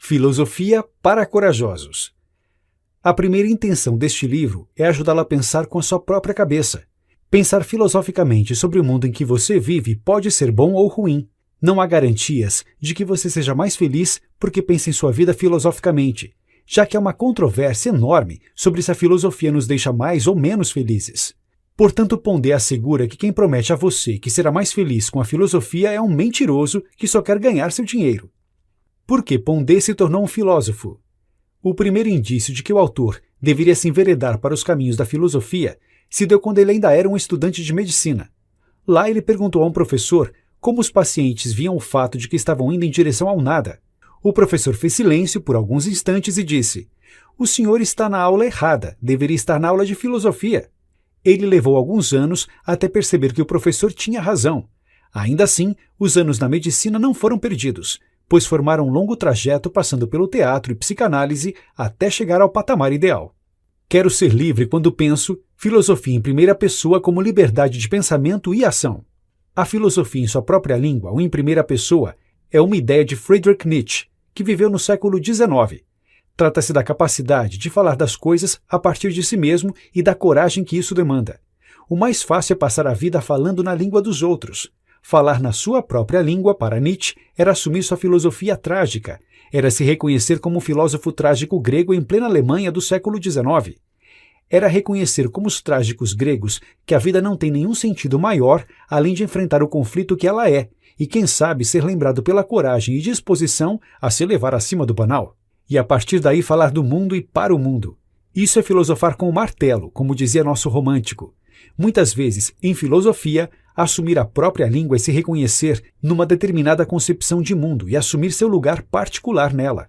Filosofia para corajosos. A primeira intenção deste livro é ajudá-lo a pensar com a sua própria cabeça. Pensar filosoficamente sobre o mundo em que você vive pode ser bom ou ruim. Não há garantias de que você seja mais feliz porque pensa em sua vida filosoficamente, já que há uma controvérsia enorme sobre se a filosofia nos deixa mais ou menos felizes. Portanto, Pondé assegura que quem promete a você que será mais feliz com a filosofia é um mentiroso que só quer ganhar seu dinheiro. Por que Pondé se tornou um filósofo? O primeiro indício de que o autor deveria se enveredar para os caminhos da filosofia se deu quando ele ainda era um estudante de medicina. Lá ele perguntou a um professor como os pacientes viam o fato de que estavam indo em direção ao nada. O professor fez silêncio por alguns instantes e disse: "O senhor está na aula errada, deveria estar na aula de filosofia." Ele levou alguns anos até perceber que o professor tinha razão. Ainda assim, os anos na medicina não foram perdidos, pois formaram um longo trajeto passando pelo teatro e psicanálise até chegar ao patamar ideal. Quero ser livre quando penso filosofia em primeira pessoa como liberdade de pensamento e ação. A filosofia em sua própria língua ou em primeira pessoa é uma ideia de Friedrich Nietzsche, que viveu no século XIX. Trata-se da capacidade de falar das coisas a partir de si mesmo e da coragem que isso demanda. O mais fácil é passar a vida falando na língua dos outros. Falar na sua própria língua, para Nietzsche, era assumir sua filosofia trágica, era se reconhecer como um filósofo trágico grego em plena Alemanha do século XIX. Era reconhecer como os trágicos gregos que a vida não tem nenhum sentido maior além de enfrentar o conflito que ela é, e quem sabe ser lembrado pela coragem e disposição a se elevar acima do banal. E a partir daí falar do mundo e para o mundo. Isso é filosofar com o martelo, como dizia nosso romântico. Muitas vezes, em filosofia, assumir a própria língua é se reconhecer numa determinada concepção de mundo e assumir seu lugar particular nela.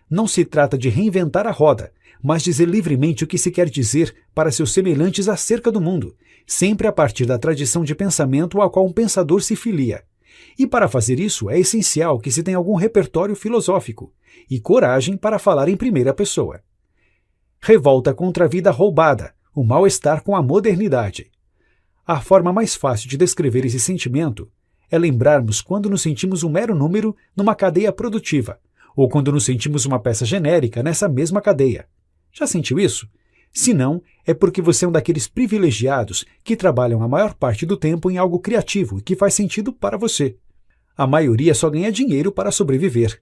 Não se trata de reinventar a roda, mas dizer livremente o que se quer dizer para seus semelhantes acerca do mundo, sempre a partir da tradição de pensamento a qual um pensador se filia. E para fazer isso é essencial que se tenha algum repertório filosófico e coragem para falar em primeira pessoa. Revolta contra a vida roubada, o mal-estar com a modernidade. A forma mais fácil de descrever esse sentimento é lembrarmos quando nos sentimos um mero número numa cadeia produtiva, ou quando nos sentimos uma peça genérica nessa mesma cadeia. Já sentiu isso? Se não, é porque você é um daqueles privilegiados que trabalham a maior parte do tempo em algo criativo e que faz sentido para você. A maioria só ganha dinheiro para sobreviver.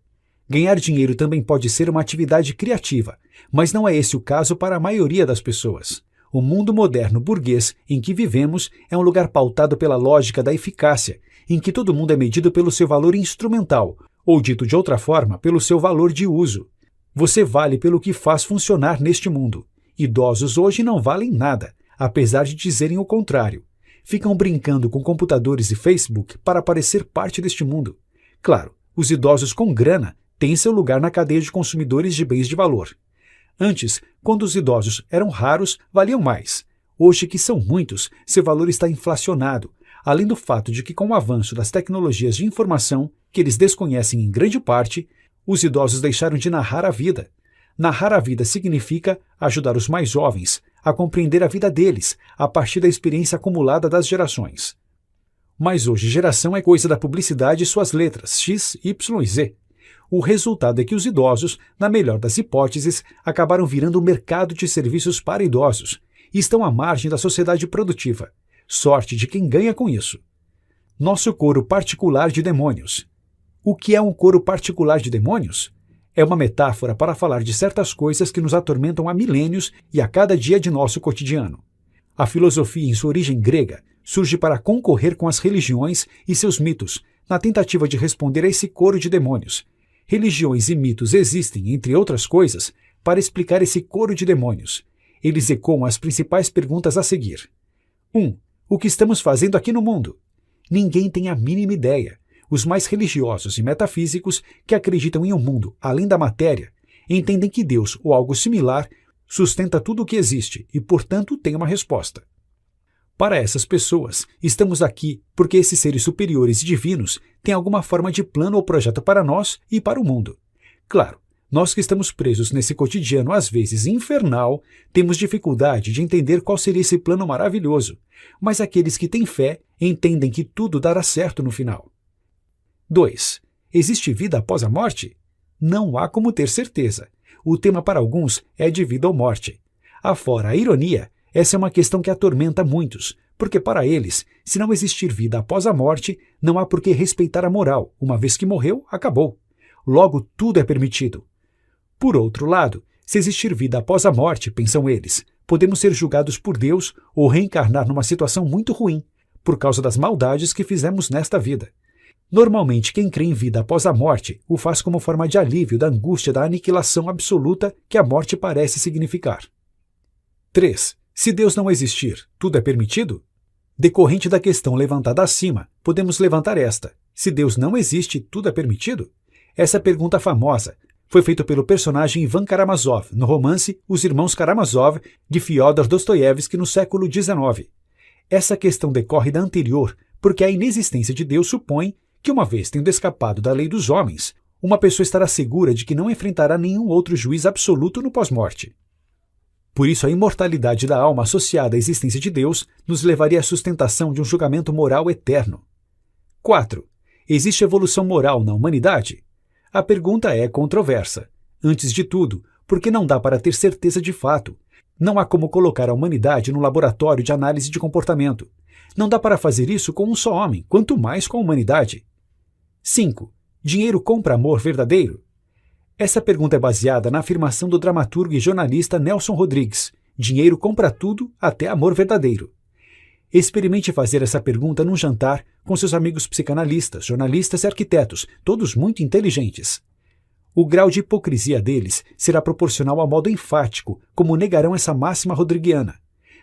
Ganhar dinheiro também pode ser uma atividade criativa, mas não é esse o caso para a maioria das pessoas. O mundo moderno burguês em que vivemos é um lugar pautado pela lógica da eficácia, em que todo mundo é medido pelo seu valor instrumental, ou dito de outra forma, pelo seu valor de uso. Você vale pelo que faz funcionar neste mundo. Idosos hoje não valem nada, apesar de dizerem o contrário. Ficam brincando com computadores e Facebook para parecer parte deste mundo. Claro, os idosos com grana têm seu lugar na cadeia de consumidores de bens de valor. Antes, quando os idosos eram raros, valiam mais. Hoje, que são muitos, seu valor está inflacionado, além do fato de que, com o avanço das tecnologias de informação, que eles desconhecem em grande parte, os idosos deixaram de narrar a vida. Narrar a vida significa ajudar os mais jovens a compreender a vida deles, a partir da experiência acumulada das gerações. Mas hoje, geração é coisa da publicidade e suas letras, X, Y e Z. O resultado é que os idosos, na melhor das hipóteses, acabaram virando um mercado de serviços para idosos e estão à margem da sociedade produtiva. Sorte de quem ganha com isso. Nosso coro particular de demônios. O que é um coro particular de demônios? É uma metáfora para falar de certas coisas que nos atormentam há milênios e a cada dia de nosso cotidiano. A filosofia, em sua origem grega, surge para concorrer com as religiões e seus mitos, na tentativa de responder a esse coro de demônios. Religiões e mitos existem, entre outras coisas, para explicar esse coro de demônios. Eles ecoam as principais perguntas a seguir. 1. O que estamos fazendo aqui no mundo? Ninguém tem a mínima ideia. Os mais religiosos e metafísicos, que acreditam em um mundo além da matéria, entendem que Deus ou algo similar sustenta tudo o que existe e, portanto, tem uma resposta. Para essas pessoas, estamos aqui porque esses seres superiores e divinos têm alguma forma de plano ou projeto para nós e para o mundo. Claro, nós que estamos presos nesse cotidiano às vezes infernal, temos dificuldade de entender qual seria esse plano maravilhoso, mas aqueles que têm fé entendem que tudo dará certo no final. 2. Existe vida após a morte? não há como ter certeza. O tema para alguns é de vida ou morte. Afora a ironia, essa é uma questão que atormenta muitos, porque para eles, se não existir vida após a morte, não há por que respeitar a moral. Uma vez que morreu, acabou. Logo, tudo é permitido. Por outro lado, se existir vida após a morte, pensam eles, podemos ser julgados por Deus ou reencarnar numa situação muito ruim, por causa das maldades que fizemos nesta vida. Normalmente, quem crê em vida após a morte o faz como forma de alívio da angústia da aniquilação absoluta que a morte parece significar. 3. Se Deus não existir, tudo é permitido? Decorrente da questão levantada acima, podemos levantar esta. Se Deus não existe, tudo é permitido? Essa pergunta famosa foi feita pelo personagem Ivan Karamazov no romance Os Irmãos Karamazov, de Fyodor Dostoiévski, no século XIX. Essa questão decorre da anterior porque a inexistência de Deus supõe que, uma vez tendo escapado da lei dos homens, uma pessoa estará segura de que não enfrentará nenhum outro juiz absoluto no pós-morte. Por isso, a imortalidade da alma associada à existência de Deus nos levaria à sustentação de um julgamento moral eterno. 4. Existe evolução moral na humanidade? A pergunta é controversa. Antes de tudo, porque não dá para ter certeza de fato. Não há como colocar a humanidade no laboratório de análise de comportamento. Não dá para fazer isso com um só homem, quanto mais com a humanidade. 5. Dinheiro compra amor verdadeiro? Essa pergunta é baseada na afirmação do dramaturgo e jornalista Nelson Rodrigues: dinheiro compra tudo, até amor verdadeiro. Experimente fazer essa pergunta num jantar com seus amigos psicanalistas, jornalistas e arquitetos, todos muito inteligentes. O grau de hipocrisia deles será proporcional ao modo enfático como negarão essa máxima rodriguiana.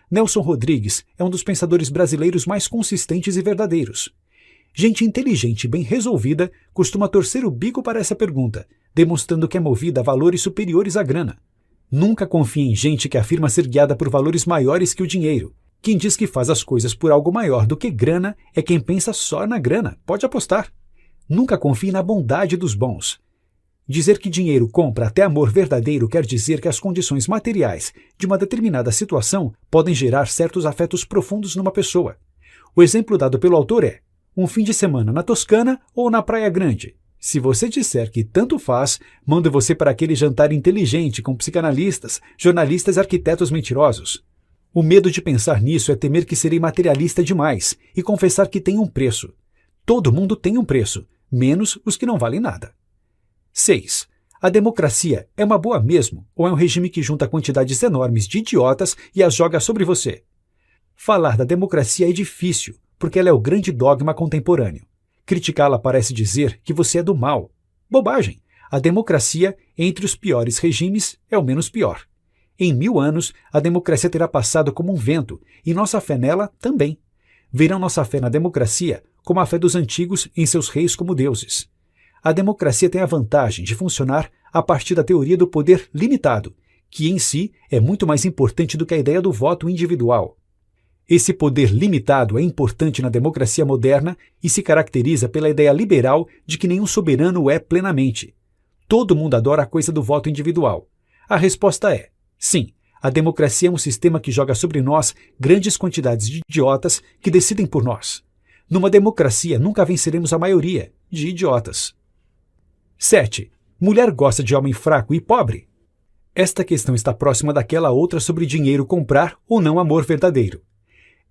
Nelson Rodrigues é um dos pensadores brasileiros mais consistentes e verdadeiros. Gente inteligente e bem resolvida costuma torcer o bico para essa pergunta, demonstrando que é movida a valores superiores à grana. Nunca confie em gente que afirma ser guiada por valores maiores que o dinheiro. Quem diz que faz as coisas por algo maior do que grana é quem pensa só na grana, pode apostar. Nunca confie na bondade dos bons. Dizer que dinheiro compra até amor verdadeiro quer dizer que as condições materiais de uma determinada situação podem gerar certos afetos profundos numa pessoa. O exemplo dado pelo autor é um fim de semana na Toscana ou na Praia Grande. Se você disser que tanto faz, mando você para aquele jantar inteligente com psicanalistas, jornalistas e arquitetos mentirosos. O medo de pensar nisso é temer que serei materialista demais e confessar que tem um preço. Todo mundo tem um preço, menos os que não valem nada. 6. A democracia é uma boa mesmo ou é um regime que junta quantidades enormes de idiotas e as joga sobre você? Falar da democracia é difícil, porque ela é o grande dogma contemporâneo. Criticá-la parece dizer que você é do mal. Bobagem! A democracia, entre os piores regimes, é o menos pior. Em 1000 anos, a democracia terá passado como um vento, e nossa fé nela também. Verão nossa fé na democracia como a fé dos antigos em seus reis como deuses. A democracia tem a vantagem de funcionar a partir da teoria do poder limitado, que em si é muito mais importante do que a ideia do voto individual. Esse poder limitado é importante na democracia moderna e se caracteriza pela ideia liberal de que nenhum soberano o é plenamente. Todo mundo adora a coisa do voto individual. A resposta é: sim, a democracia é um sistema que joga sobre nós grandes quantidades de idiotas que decidem por nós. Numa democracia nunca venceremos a maioria de idiotas. 7. Mulher gosta de homem fraco e pobre? Esta questão está próxima daquela outra sobre dinheiro comprar ou não amor verdadeiro.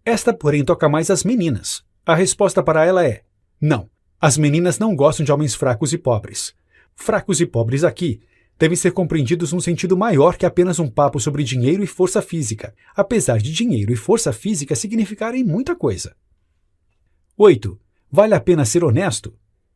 Esta, porém, toca mais às meninas. A resposta para ela é: não, as meninas não gostam de homens fracos e pobres. Fracos e pobres aqui devem ser compreendidos num sentido maior que apenas um papo sobre dinheiro e força física, apesar de dinheiro e força física significarem muita coisa. 8. Vale a pena ser honesto?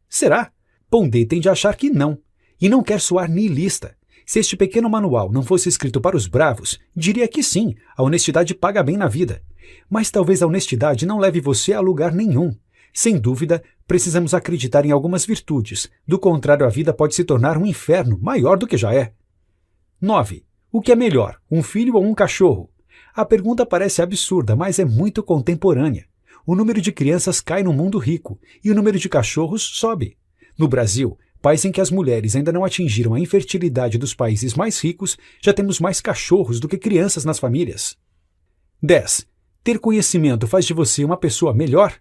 Será? Pondé tende a achar que não, e não quer soar niilista. Se este pequeno manual não fosse escrito para os bravos, diria que sim, a honestidade paga bem na vida. Mas talvez a honestidade não leve você a lugar nenhum. Sem dúvida, precisamos acreditar em algumas virtudes, do contrário a vida pode se tornar um inferno maior do que já é. 9. O que é melhor, um filho ou um cachorro? A pergunta parece absurda, mas é muito contemporânea. O número de crianças cai no mundo rico, e o número de cachorros sobe. No Brasil, país em que as mulheres ainda não atingiram a infertilidade dos países mais ricos, já temos mais cachorros do que crianças nas famílias. 10. Ter conhecimento faz de você uma pessoa melhor?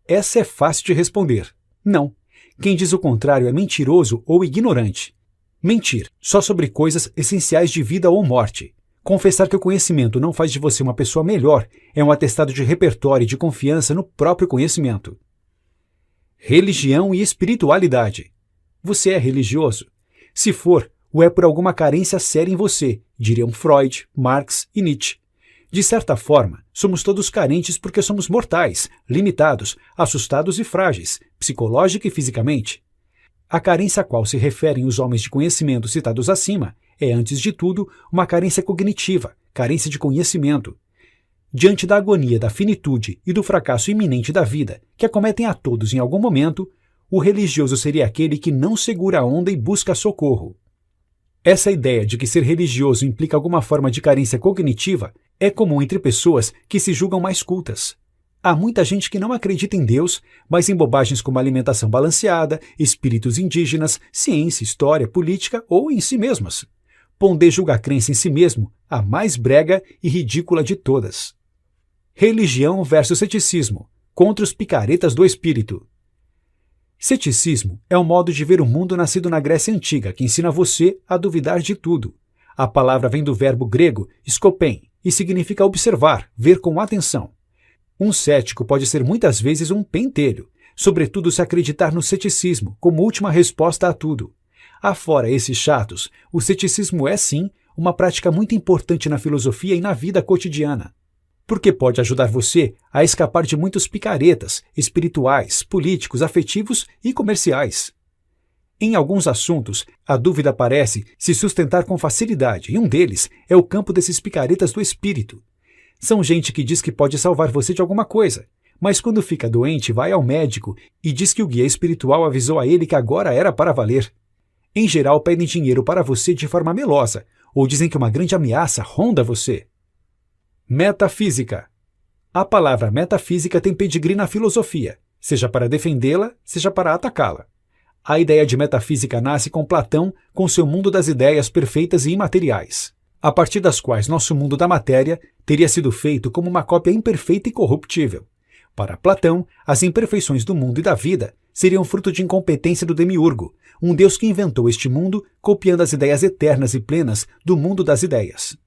Essa é fácil de responder. Não. Quem diz o contrário é mentiroso ou ignorante. Mentir só sobre coisas essenciais de vida ou morte. Confessar que o conhecimento não faz de você uma pessoa melhor é um atestado de repertório e de confiança no próprio conhecimento. Religião e espiritualidade. Você é religioso? Se for, o é por alguma carência séria em você, diriam Freud, Marx e Nietzsche. De certa forma, somos todos carentes porque somos mortais, limitados, assustados e frágeis, psicológica e fisicamente. A carência a qual se referem os homens de conhecimento citados acima é, antes de tudo, uma carência cognitiva, carência de conhecimento. Diante da agonia da finitude e do fracasso iminente da vida, que acometem a todos em algum momento, o religioso seria aquele que não segura a onda e busca socorro. Essa ideia de que ser religioso implica alguma forma de carência cognitiva é comum entre pessoas que se julgam mais cultas. Há muita gente que não acredita em Deus, mas em bobagens como alimentação balanceada, espíritos indígenas, ciência, história, política ou em si mesmas. Pondé julga a crença em si mesmo a mais brega e ridícula de todas. Religião versus ceticismo, contra os picaretas do espírito. Ceticismo é um modo de ver o mundo nascido na Grécia Antiga que ensina você a duvidar de tudo. A palavra vem do verbo grego skopen e significa observar, ver com atenção. Um cético pode ser muitas vezes um pentelho, sobretudo se acreditar no ceticismo como última resposta a tudo. Afora esses chatos, o ceticismo é sim uma prática muito importante na filosofia e na vida cotidiana, porque pode ajudar você a escapar de muitos picaretas espirituais, políticos, afetivos e comerciais. Em alguns assuntos, a dúvida parece se sustentar com facilidade, e um deles é o campo desses picaretas do espírito. São gente que diz que pode salvar você de alguma coisa, mas quando fica doente vai ao médico e diz que o guia espiritual avisou a ele que agora era para valer. Em geral, pedem dinheiro para você de forma melosa, ou dizem que uma grande ameaça ronda você. Metafísica. A palavra metafísica tem pedigree na filosofia, seja para defendê-la, seja para atacá-la. A ideia de metafísica nasce com Platão, com seu mundo das ideias perfeitas e imateriais, a partir das quais nosso mundo da matéria teria sido feito como uma cópia imperfeita e corruptível. Para Platão, as imperfeições do mundo e da vida seriam fruto de incompetência do demiurgo, um deus que inventou este mundo copiando as ideias eternas e plenas do mundo das ideias.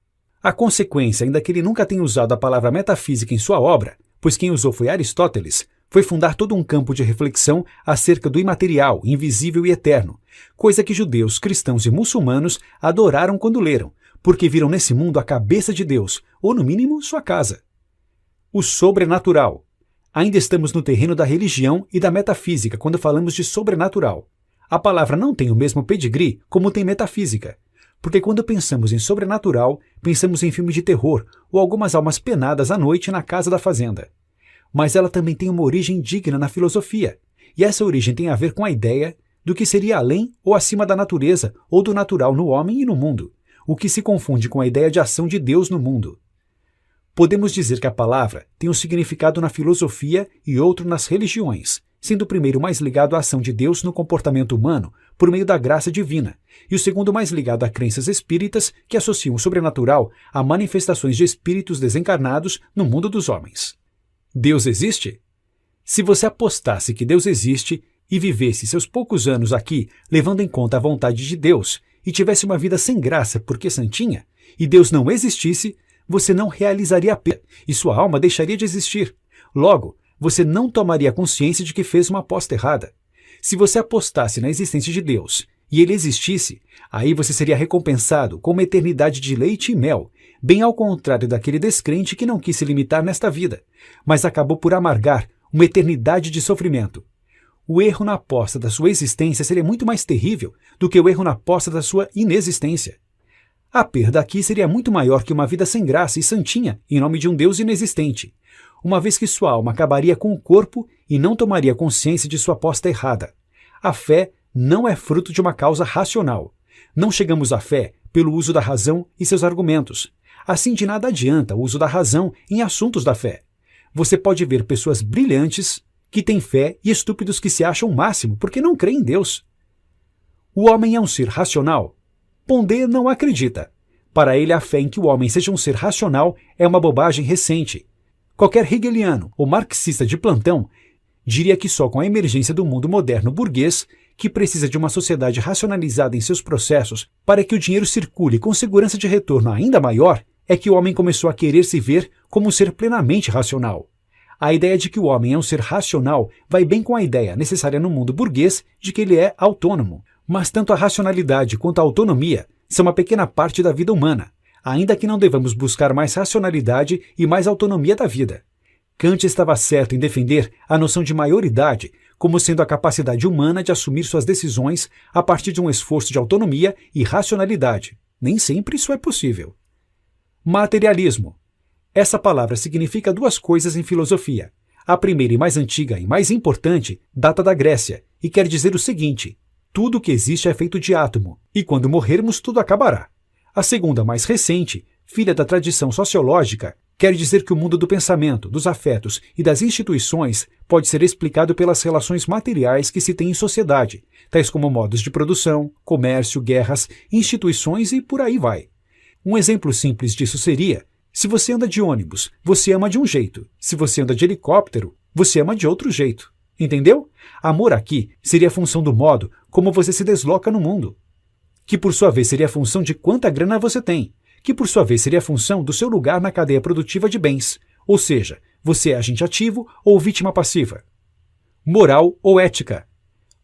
A consequência, ainda que ele nunca tenha usado a palavra metafísica em sua obra, pois quem usou foi Aristóteles, foi fundar todo um campo de reflexão acerca do imaterial, invisível e eterno, coisa que judeus, cristãos e muçulmanos adoraram quando leram, porque viram nesse mundo a cabeça de Deus, ou no mínimo sua casa. O sobrenatural. Ainda estamos no terreno da religião e da metafísica quando falamos de sobrenatural. A palavra não tem o mesmo pedigree como tem metafísica, porque quando pensamos em sobrenatural, pensamos em filme de terror ou algumas almas penadas à noite na casa da fazenda. Mas ela também tem uma origem digna na filosofia, e essa origem tem a ver com a ideia do que seria além ou acima da natureza ou do natural no homem e no mundo, o que se confunde com a ideia de ação de Deus no mundo. Podemos dizer que a palavra tem um significado na filosofia e outro nas religiões, sendo o primeiro mais ligado à ação de Deus no comportamento humano por meio da graça divina, e o segundo mais ligado a crenças espíritas que associam o sobrenatural a manifestações de espíritos desencarnados no mundo dos homens. Deus existe? Se você apostasse que Deus existe e vivesse seus poucos anos aqui levando em conta a vontade de Deus e tivesse uma vida sem graça porque santinha, e Deus não existisse, você não realizaria a pena e sua alma deixaria de existir. Logo, você não tomaria consciência de que fez uma aposta errada. Se você apostasse na existência de Deus e ele existisse, aí você seria recompensado com uma eternidade de leite e mel, bem ao contrário daquele descrente que não quis se limitar nesta vida, mas acabou por amargar uma eternidade de sofrimento. O erro na aposta da sua existência seria muito mais terrível do que o erro na aposta da sua inexistência. A perda aqui seria muito maior que uma vida sem graça e santinha em nome de um Deus inexistente, uma vez que sua alma acabaria com o corpo e não tomaria consciência de sua aposta errada. A fé não é fruto de uma causa racional. Não chegamos à fé pelo uso da razão e seus argumentos. Assim, de nada adianta o uso da razão em assuntos da fé. Você pode ver pessoas brilhantes que têm fé e estúpidos que se acham o máximo porque não creem em Deus. O homem é um ser racional? Pondé não acredita. Para ele, a fé em que o homem seja um ser racional é uma bobagem recente. Qualquer hegeliano ou marxista de plantão diria que só com a emergência do mundo moderno burguês que precisa de uma sociedade racionalizada em seus processos para que o dinheiro circule com segurança de retorno ainda maior, é que o homem começou a querer se ver como um ser plenamente racional. A ideia de que o homem é um ser racional vai bem com a ideia, necessária no mundo burguês, de que ele é autônomo. Mas tanto a racionalidade quanto a autonomia são uma pequena parte da vida humana, ainda que não devamos buscar mais racionalidade e mais autonomia da vida. Kant estava certo em defender a noção de maioridade como sendo a capacidade humana de assumir suas decisões a partir de um esforço de autonomia e racionalidade. Nem sempre isso é possível. Materialismo. Essa palavra significa duas coisas em filosofia. A primeira e mais antiga e mais importante data da Grécia e quer dizer o seguinte: tudo o que existe é feito de átomo, e quando morrermos tudo acabará. A segunda, mais recente, filha da tradição sociológica, quer dizer que o mundo do pensamento, dos afetos e das instituições pode ser explicado pelas relações materiais que se tem em sociedade, tais como modos de produção, comércio, guerras, instituições e por aí vai. Um exemplo simples disso seria: se você anda de ônibus, você ama de um jeito. Se você anda de helicóptero, você ama de outro jeito. Entendeu? Amor aqui seria a função do modo como você se desloca no mundo, que por sua vez seria a função de quanta grana você tem, que por sua vez seria a função do seu lugar na cadeia produtiva de bens, ou seja, você é agente ativo ou vítima passiva. Moral ou ética.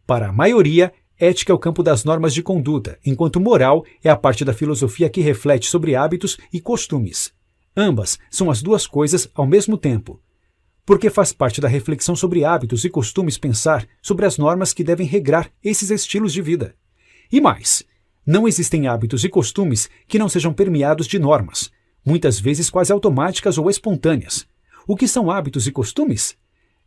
Para a maioria, ética é o campo das normas de conduta, enquanto moral é a parte da filosofia que reflete sobre hábitos e costumes. Ambas são as duas coisas ao mesmo tempo, porque faz parte da reflexão sobre hábitos e costumes pensar sobre as normas que devem regrar esses estilos de vida. E mais, não existem hábitos e costumes que não sejam permeados de normas, muitas vezes quase automáticas ou espontâneas. O que são hábitos e costumes?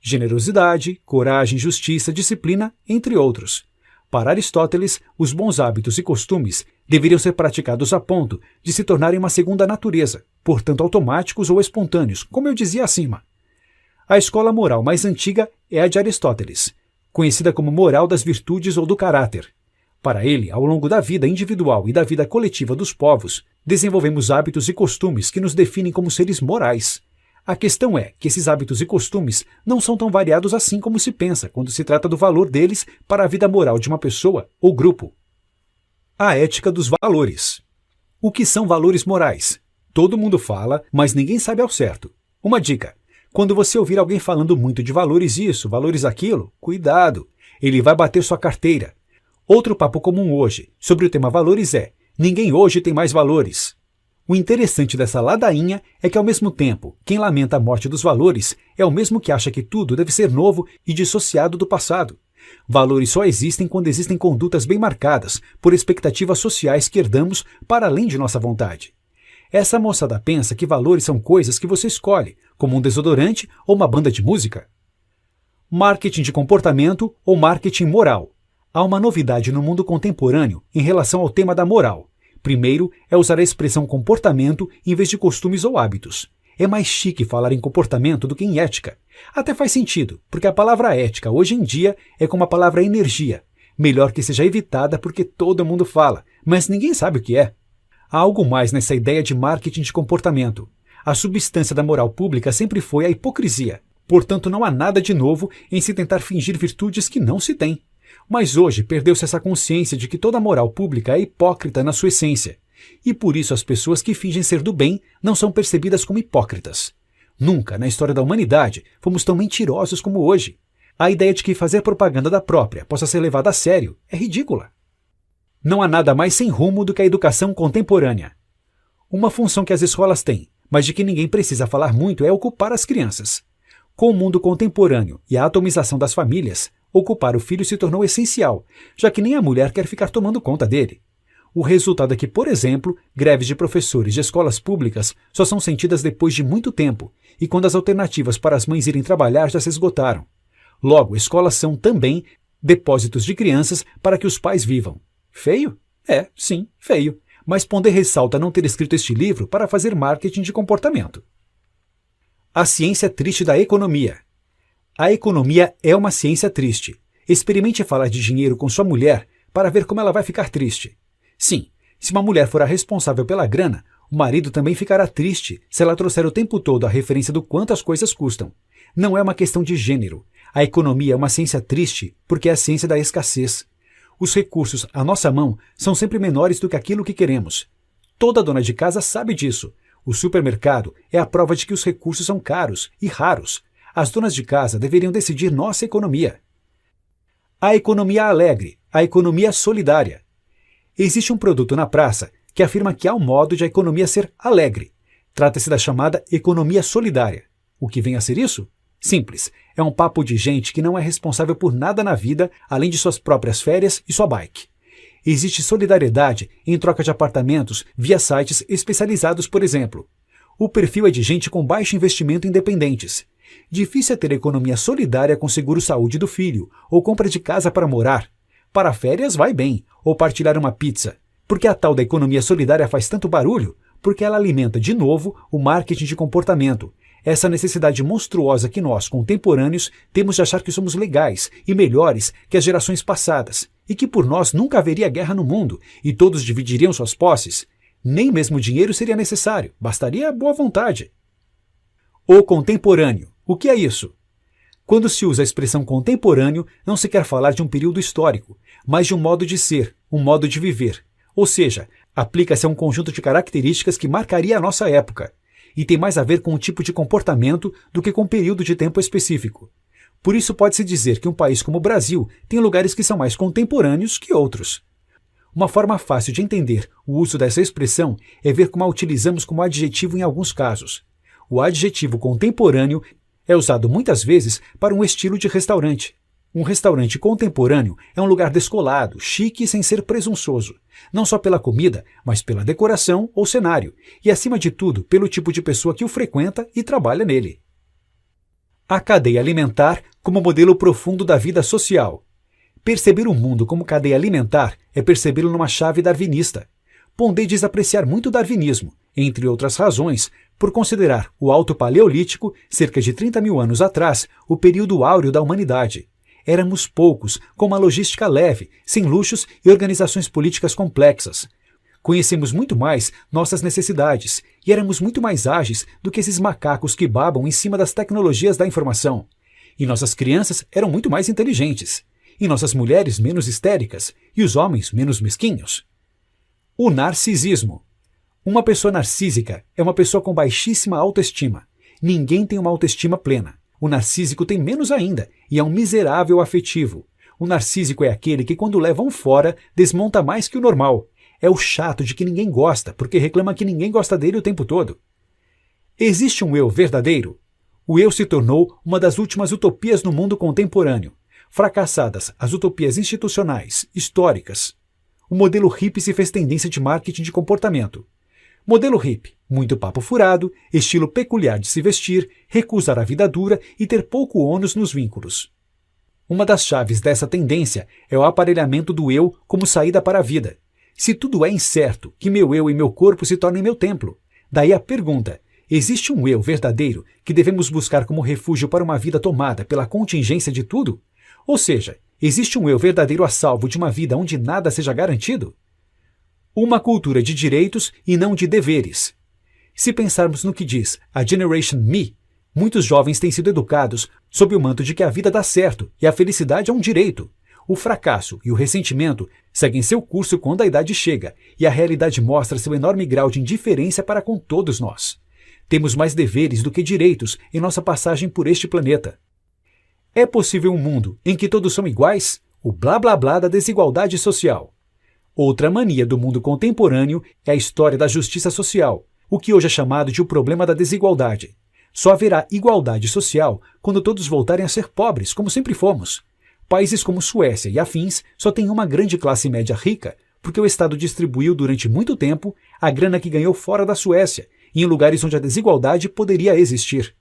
Generosidade, coragem, justiça, disciplina, entre outros. Para Aristóteles, os bons hábitos e costumes deveriam ser praticados a ponto de se tornarem uma segunda natureza, portanto automáticos ou espontâneos, como eu dizia acima. A escola moral mais antiga é a de Aristóteles, conhecida como moral das virtudes ou do caráter. Para ele, ao longo da vida individual e da vida coletiva dos povos, desenvolvemos hábitos e costumes que nos definem como seres morais. A questão é que esses hábitos e costumes não são tão variados assim como se pensa quando se trata do valor deles para a vida moral de uma pessoa ou grupo. A ética dos valores. O que são valores morais? Todo mundo fala, mas ninguém sabe ao certo. Uma dica: quando você ouvir alguém falando muito de valores isso, valores aquilo, cuidado, ele vai bater sua carteira. Outro papo comum hoje sobre o tema valores é: ninguém hoje tem mais valores. O interessante dessa ladainha é que, ao mesmo tempo, quem lamenta a morte dos valores é o mesmo que acha que tudo deve ser novo e dissociado do passado. Valores só existem quando existem condutas bem marcadas por expectativas sociais que herdamos para além de nossa vontade. Essa moçada pensa que valores são coisas que você escolhe, como um desodorante ou uma banda de música. Marketing de comportamento ou marketing moral. Há uma novidade no mundo contemporâneo em relação ao tema da moral. Primeiro é usar a expressão comportamento em vez de costumes ou hábitos. É mais chique falar em comportamento do que em ética. Até faz sentido, porque a palavra ética hoje em dia é como a palavra energia. Melhor que seja evitada porque todo mundo fala, mas ninguém sabe o que é. Há algo mais nessa ideia de marketing de comportamento. A substância da moral pública sempre foi a hipocrisia. Portanto, não há nada de novo em se tentar fingir virtudes que não se têm. Mas hoje perdeu-se essa consciência de que toda moral pública é hipócrita na sua essência. E por isso as pessoas que fingem ser do bem não são percebidas como hipócritas. Nunca, na história da humanidade, fomos tão mentirosos como hoje. A ideia de que fazer propaganda da própria possa ser levada a sério é ridícula. Não há nada mais sem rumo do que a educação contemporânea. Uma função que as escolas têm, mas de que ninguém precisa falar muito, é ocupar as crianças. Com o mundo contemporâneo e a atomização das famílias, ocupar o filho se tornou essencial, já que nem a mulher quer ficar tomando conta dele. O resultado é que, por exemplo, greves de professores de escolas públicas só são sentidas depois de muito tempo e quando as alternativas para as mães irem trabalhar já se esgotaram. Logo, escolas são também depósitos de crianças para que os pais vivam. Feio? É, sim, feio. Mas Pondé ressalta não ter escrito este livro para fazer marketing de comportamento. A ciência triste da economia. A economia é uma ciência triste. Experimente falar de dinheiro com sua mulher para ver como ela vai ficar triste. Sim, se uma mulher for a responsável pela grana, o marido também ficará triste se ela trouxer o tempo todo a referência do quanto as coisas custam. Não é uma questão de gênero. A economia é uma ciência triste porque é a ciência da escassez. Os recursos à nossa mão são sempre menores do que aquilo que queremos. Toda dona de casa sabe disso. O supermercado é a prova de que os recursos são caros e raros. As donas de casa deveriam decidir nossa economia. A economia alegre, a economia solidária. Existe um produto na praça que afirma que há um modo de a economia ser alegre. Trata-se da chamada economia solidária. O que vem a ser isso? Simples, é um papo de gente que não é responsável por nada na vida além de suas próprias férias e sua bike. Existe solidariedade em troca de apartamentos via sites especializados, por exemplo. O perfil é de gente com baixo investimento independentes. Difícil é ter economia solidária com seguro-saúde do filho, ou compra de casa para morar. Para férias vai bem, ou partilhar uma pizza. Porque a tal da economia solidária faz tanto barulho? Porque ela alimenta, de novo, o marketing de comportamento. Essa necessidade monstruosa que nós, contemporâneos, temos de achar que somos legais e melhores que as gerações passadas, e que por nós nunca haveria guerra no mundo, e todos dividiriam suas posses. Nem mesmo dinheiro seria necessário, bastaria boa vontade. O contemporâneo. O que é isso? Quando se usa a expressão contemporâneo, não se quer falar de um período histórico, mas de um modo de ser, um modo de viver. Ou seja, aplica-se a um conjunto de características que marcaria a nossa época, e tem mais a ver com o tipo de comportamento do que com um período de tempo específico. Por isso pode-se dizer que um país como o Brasil tem lugares que são mais contemporâneos que outros. Uma forma fácil de entender o uso dessa expressão é ver como a utilizamos como adjetivo em alguns casos. O adjetivo contemporâneo é usado muitas vezes para um estilo de restaurante. Um restaurante contemporâneo é um lugar descolado, chique e sem ser presunçoso, não só pela comida, mas pela decoração ou cenário, e acima de tudo, pelo tipo de pessoa que o frequenta e trabalha nele. A cadeia alimentar como modelo profundo da vida social. Perceber o mundo como cadeia alimentar é percebê-lo numa chave darwinista. Pondé diz apreciar muito o darwinismo, entre outras razões, por considerar o Alto Paleolítico, cerca de 30 mil anos atrás, o período áureo da humanidade. Éramos poucos, com uma logística leve, sem luxos e organizações políticas complexas. Conhecemos muito mais nossas necessidades e éramos muito mais ágeis do que esses macacos que babam em cima das tecnologias da informação. E nossas crianças eram muito mais inteligentes. E nossas mulheres menos histéricas e os homens menos mesquinhos. O narcisismo. Uma pessoa narcísica é uma pessoa com baixíssima autoestima. Ninguém tem uma autoestima plena. O narcísico tem menos ainda, e é um miserável afetivo. O narcísico é aquele que, quando leva um fora, desmonta mais que o normal. É o chato de que ninguém gosta, porque reclama que ninguém gosta dele o tempo todo. Existe um eu verdadeiro? O eu se tornou uma das últimas utopias no mundo contemporâneo. Fracassadas as utopias institucionais, históricas. O modelo hippie se fez tendência de marketing de comportamento. Modelo hippie, muito papo furado, estilo peculiar de se vestir, recusar a vida dura e ter pouco ônus nos vínculos. Uma das chaves dessa tendência é o aparelhamento do eu como saída para a vida. Se tudo é incerto, que meu eu e meu corpo se tornem meu templo. Daí a pergunta, existe um eu verdadeiro que devemos buscar como refúgio para uma vida tomada pela contingência de tudo? Ou seja, existe um eu verdadeiro a salvo de uma vida onde nada seja garantido? Uma cultura de direitos e não de deveres. Se pensarmos no que diz a Generation Me, muitos jovens têm sido educados sob o manto de que a vida dá certo e a felicidade é um direito. O fracasso e o ressentimento seguem seu curso quando a idade chega e a realidade mostra seu enorme grau de indiferença para com todos nós. Temos mais deveres do que direitos em nossa passagem por este planeta. É possível um mundo em que todos são iguais? O blá blá blá da desigualdade social. Outra mania do mundo contemporâneo é a história da justiça social, o que hoje é chamado de o problema da desigualdade. Só haverá igualdade social quando todos voltarem a ser pobres, como sempre fomos. Países como Suécia e afins só têm uma grande classe média rica, porque o Estado distribuiu durante muito tempo a grana que ganhou fora da Suécia, em lugares onde a desigualdade poderia existir.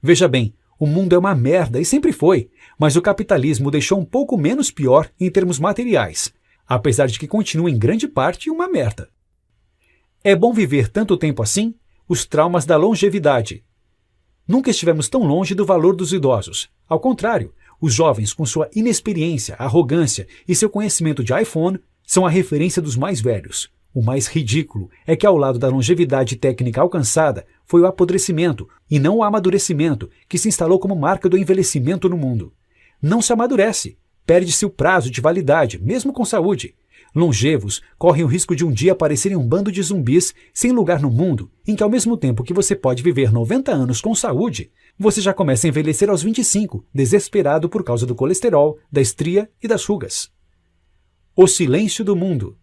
Veja bem, o mundo é uma merda e sempre foi, mas o capitalismo deixou um pouco menos pior em termos materiais, apesar de que continua em grande parte uma merda. É bom viver tanto tempo assim? Os traumas da longevidade. Nunca estivemos tão longe do valor dos idosos. Ao contrário, os jovens, com sua inexperiência, arrogância e seu conhecimento de iPhone, são a referência dos mais velhos. O mais ridículo é que ao lado da longevidade técnica alcançada foi o apodrecimento, e não o amadurecimento, que se instalou como marca do envelhecimento no mundo. Não se amadurece, Perde-se o prazo de validade, mesmo com saúde. Longevos correm o risco de um dia aparecerem um bando de zumbis sem lugar no mundo, em que ao mesmo tempo que você pode viver 90 anos com saúde, você já começa a envelhecer aos 25, desesperado por causa do colesterol, da estria e das rugas. O silêncio do mundo.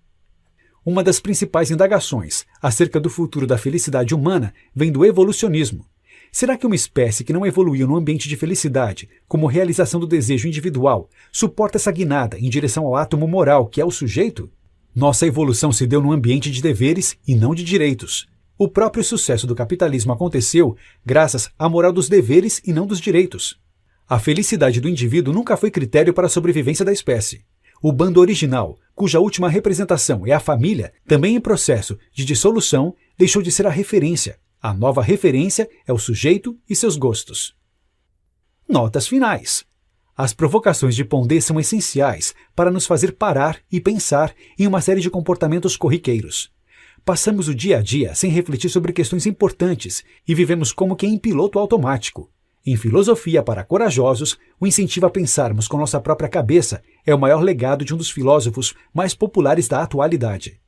Uma das principais indagações acerca do futuro da felicidade humana vem do evolucionismo. Será que uma espécie que não evoluiu num ambiente de felicidade, como realização do desejo individual, suporta essa guinada em direção ao átomo moral que é o sujeito? Nossa evolução se deu num ambiente de deveres e não de direitos. O próprio sucesso do capitalismo aconteceu graças à moral dos deveres e não dos direitos. A felicidade do indivíduo nunca foi critério para a sobrevivência da espécie. O bando original, cuja última representação é a família, também em processo de dissolução, deixou de ser a referência. A nova referência é o sujeito e seus gostos. Notas finais. As provocações de Pondé são essenciais para nos fazer parar e pensar em uma série de comportamentos corriqueiros. Passamos o dia a dia sem refletir sobre questões importantes e vivemos como que em piloto automático. Em Filosofia para Corajosos, o incentivo a pensarmos com nossa própria cabeça é o maior legado de um dos filósofos mais populares da atualidade.